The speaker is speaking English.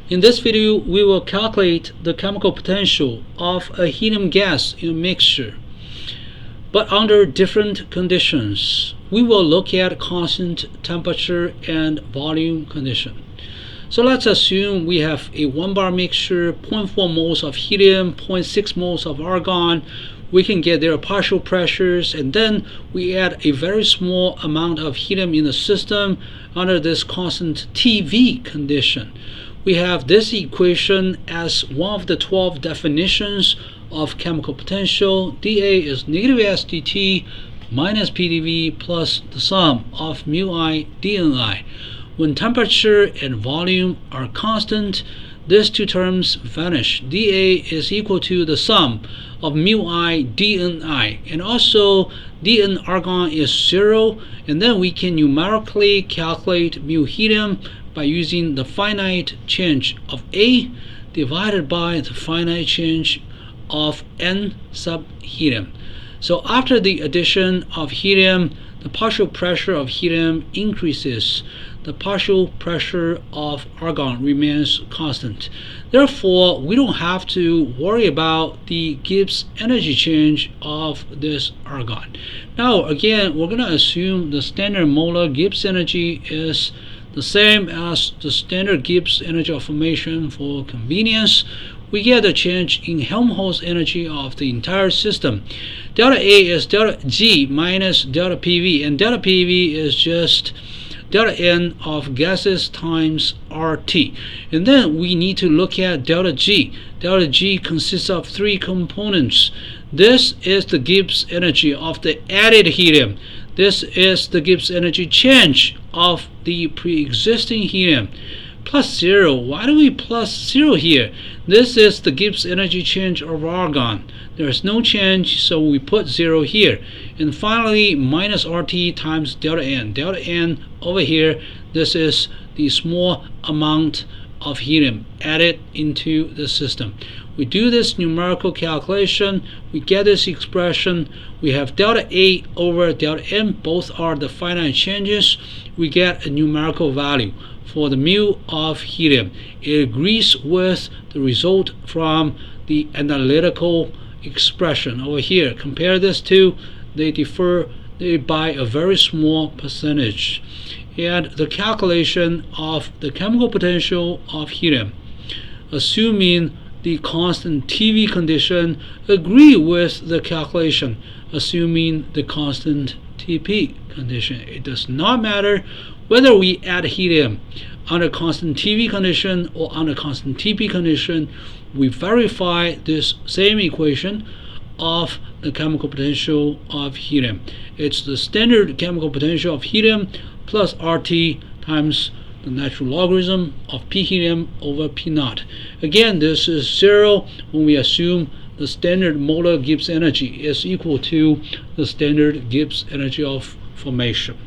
In this video, we will calculate the chemical potential of a helium gas in a mixture, but under different conditions. We will look at constant temperature and volume condition. So let's assume we have a 1 bar mixture, 0.4 moles of helium, 0.6 moles of argon. We can get their partial pressures, and then we add a very small amount of helium in the system under this constant TV condition. We have this equation as one of the 12 definitions of chemical potential. dA is negative S dt minus PdV plus the sum of mu I dNI. When temperature and volume are constant, these two terms vanish. dA is equal to the sum of mu I dNI, and also dN argon is 0, and then we can numerically calculate mu helium by using the finite change of A divided by the finite change of N sub helium. So after the addition of helium, the partial pressure of helium increases. The partial pressure of argon remains constant. Therefore, we don't have to worry about the Gibbs energy change of this argon. Now, again, we're going to assume the standard molar Gibbs energy is the same as the standard Gibbs energy of formation. For convenience, we get the change in Helmholtz energy of the entire system. Delta A is delta G minus delta PV, and delta PV is just delta N of gases times RT. And then we need to look at delta G. Delta G consists of 3 components. This is the Gibbs energy of the added helium. This is the Gibbs energy change of the pre-existing helium. Plus 0. Why do we plus 0 here? This is the Gibbs energy change of argon. There is no change, so we put 0 here. And finally, minus RT times delta N. Delta N over here, this is the small amount of helium added into the system. We do this numerical calculation, we get this expression. We have delta A over delta N, both are the finite changes. We get a numerical value for the mu of helium. It agrees with the result from the analytical expression over here. Compare this to, they differ by a very small percentage. And the calculation of the chemical potential of helium, assuming the constant TV condition, agree with the calculation assuming the constant TP condition. It does not matter whether we add helium under constant TV condition or under constant TP condition. We verify this same equation of the chemical potential of helium. It's the standard chemical potential of helium plus RT times the natural logarithm of P helium over P naught. Again, this is 0 when we assume the standard molar Gibbs energy is equal to the standard Gibbs energy of formation.